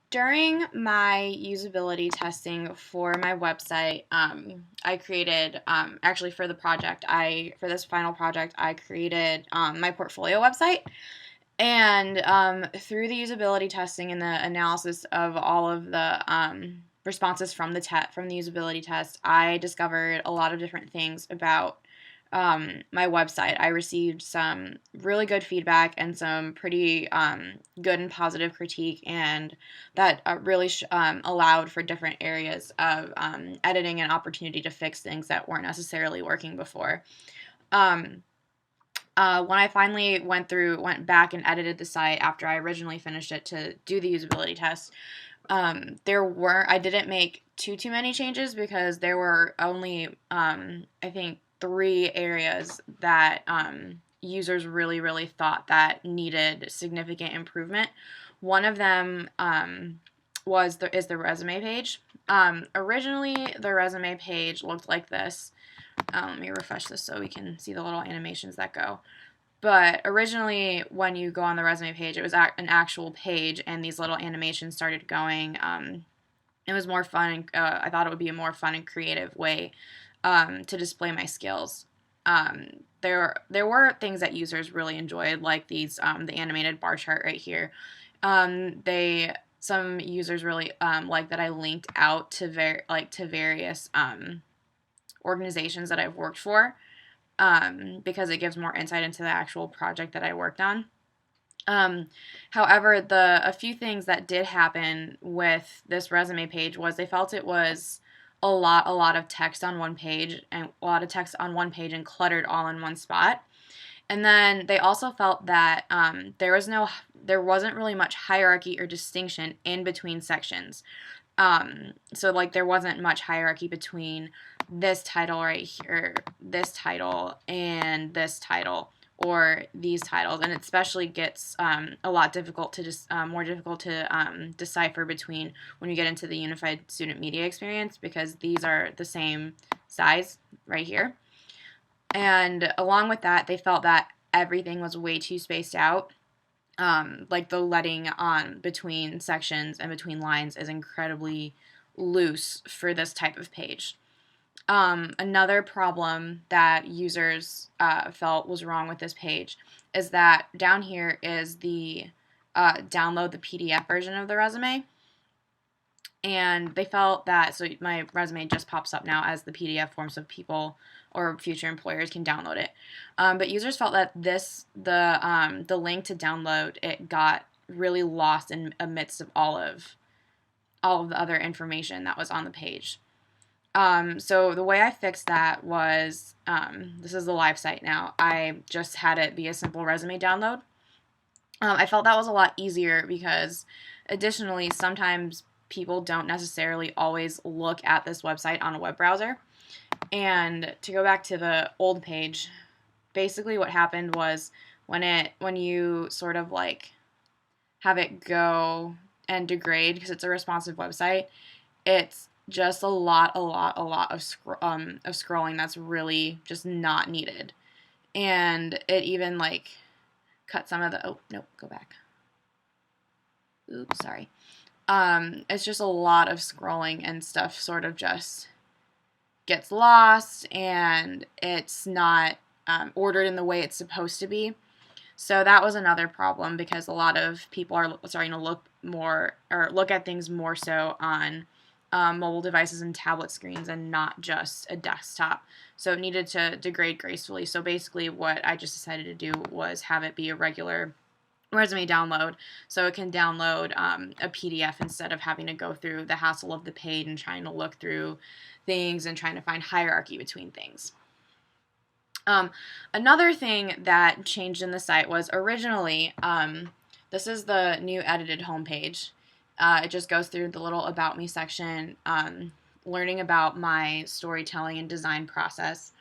During my usability testing for my website, I created, actually for the project, for this final project, I created my portfolio website. And through the usability testing and the analysis of all of the responses from from the usability test, I discovered a lot of different things about my website. I received some really good feedback and some pretty good and positive critique, and that really allowed for different areas of editing and opportunity to fix things that weren't necessarily working before. Um, when I finally went back and edited the site after I originally finished it to do the usability test, I didn't make too many changes because there were only, I think, 3 areas that users really thought that needed significant improvement. One of them is the resume page. Originally, the resume page looked like this. Let me refresh this so we can see the little animations that go. But originally, when you go on the resume page, it was an actual page, and these little animations started going. It was more fun, and I thought it would be a more fun and creative way to display my skills. There were things that users really enjoyed, like the animated bar chart right here. Some users really like that I linked out to various organizations that I've worked for, because it gives more insight into the actual project that I worked on. However, a few things that did happen with this resume page was they felt it was a lot of text on one page, and a lot of text on one page and cluttered all in one spot. And then they also felt that there wasn't really much hierarchy or distinction in between sections. So like there wasn't much hierarchy between this title right here, this title, and this title, or these titles, and it especially gets a lot difficult to more difficult to decipher between when you get into the unified student media experience, because these are the same size right here. And along with that, they felt that everything was way too spaced out. Like the letting on between sections and between lines is incredibly loose for this type of page. Another problem that users felt was wrong with this page is that down here is the download the PDF version of the resume. And they felt that, so my resume just pops up now as the PDF form so people or future employers can download it. But users felt that the link to download it got really lost in amidst of all of the other information that was on the page. So the way I fixed that was, this is the live site now. I just had it be a simple resume download. I felt that was a lot easier because additionally, sometimes people don't necessarily always look at this website on a web browser. And to go back to the old page, basically what happened was when you sort of like have it go and degrade because it's a responsive website, it's just a lot of scrolling that's really just not needed. And it even like cut some of the, oh, nope, go back. Oops, sorry. It's just a lot of scrolling, and stuff sort of just gets lost, and it's not ordered in the way it's supposed to be. So that was another problem, because a lot of people are starting to look at things more so on mobile devices and tablet screens, and not just a desktop. So it needed to degrade gracefully. So basically what I just decided to do was have it be a regular resume download, so it can download a PDF instead of having to go through the hassle of the page and trying to look through things and trying to find hierarchy between things. Another thing that changed in the site was originally, this is the new edited homepage. It just goes through the little About Me section, learning about my storytelling and design process,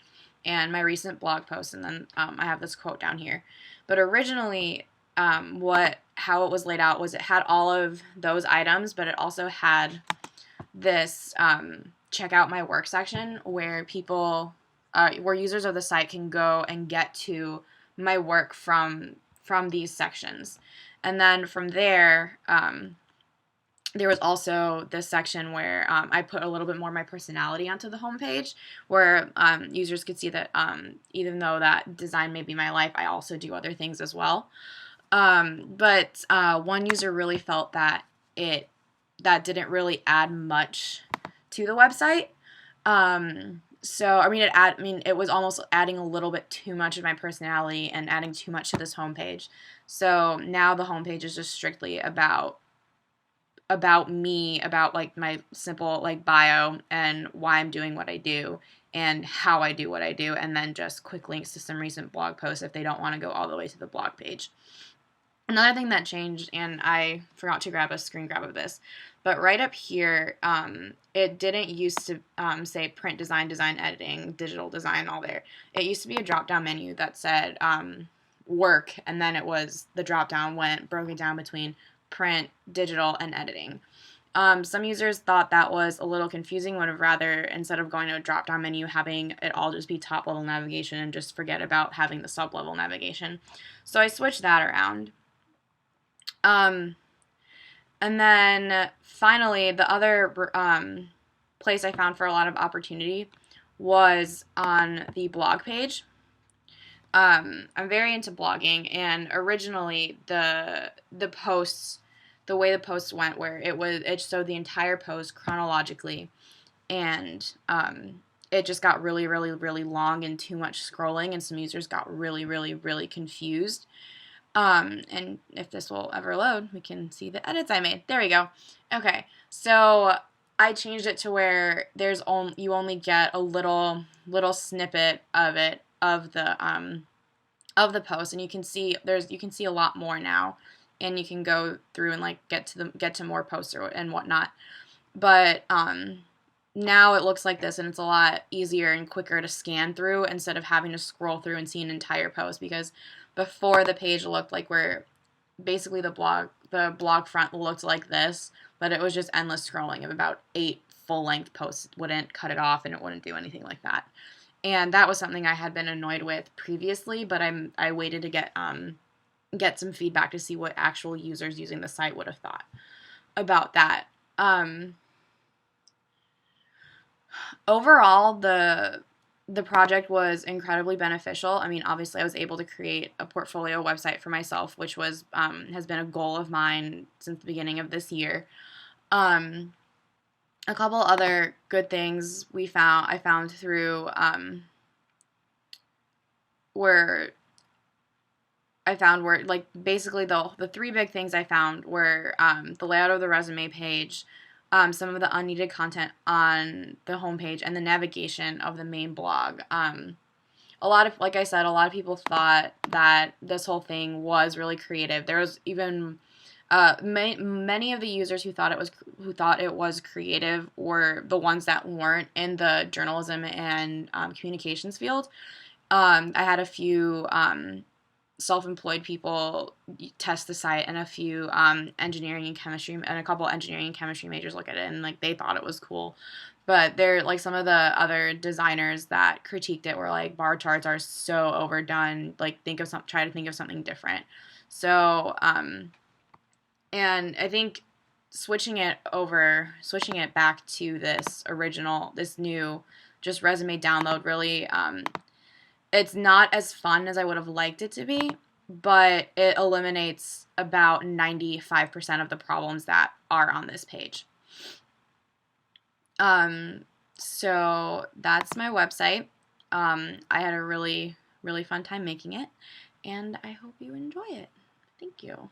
and my recent blog posts, and then I have this quote down here. But originally, how it was laid out was it had all of those items, but it also had this check out my work section where where users of the site can go and get to my work from these sections. And then from there, there was also this section where I put a little bit more of my personality onto the homepage, where users could see that even though that design may be my life, I also do other things as well. But one user really felt that that didn't really add much to the website. So it was almost adding a little bit too much of my personality and adding too much to this homepage. So now the homepage is just strictly about me, about like my simple like bio and why I'm doing what I do and how I do what I do, and then just quick links to some recent blog posts if they don't want to go all the way to the blog page. Another thing that changed, and I forgot to grab a screen grab of this, but right up here, it didn't used to say print design, design editing, digital design, all there. It used to be a drop-down menu that said work, and then it was the drop-down went broken down between print, digital, and editing. Some users thought that was a little confusing, would have rather, instead of going to a drop-down menu, having it all just be top-level navigation and just forget about having the sub-level navigation. So I switched that around. And then finally, the other place I found for a lot of opportunity was on the blog page. I'm very into blogging, and originally the posts, the way the posts went, where it showed the entire post chronologically, and it just got really, really, really long and too much scrolling, and some users got really, really, really confused. And if this will ever load, we can see the edits I made. There we go. Okay, so I changed it to where you only get a little snippet of it, of the post, and you can see a lot more now, and you can go through and like get to more posts and whatnot. But now it looks like this, and it's a lot easier and quicker to scan through instead of having to scroll through and see an entire post, because before the page looked like where basically the blog front looked like this, but it was just endless scrolling of about 8 full-length posts. It wouldn't cut it off, and it wouldn't do anything like that. And that was something I had been annoyed with previously, but I waited to get some feedback to see what actual users using the site would have thought about that. Overall, the project was incredibly beneficial. I mean, obviously, I was able to create a portfolio website for myself, which was has been a goal of mine since the beginning of this year. A couple other good things I found through were like basically the 3 big things I found were the layout of the resume page, some of the unneeded content on the homepage, and the navigation of the main blog. Like I said, a lot of people thought that this whole thing was really creative. There was even many of the users who thought it was creative were the ones that weren't in the journalism and communications field. I had a few self-employed people test the site, and a few engineering and chemistry, and a couple engineering and chemistry majors look at it, and like they thought it was cool. But they're like, some of the other designers that critiqued it were like, bar charts are so overdone, like try to think of something different. So and I think switching it back to this new just resume download really it's not as fun as I would have liked it to be, but it eliminates about 95% of the problems that are on this page. So that's my website. I had a really, really fun time making it, and I hope you enjoy it. Thank you.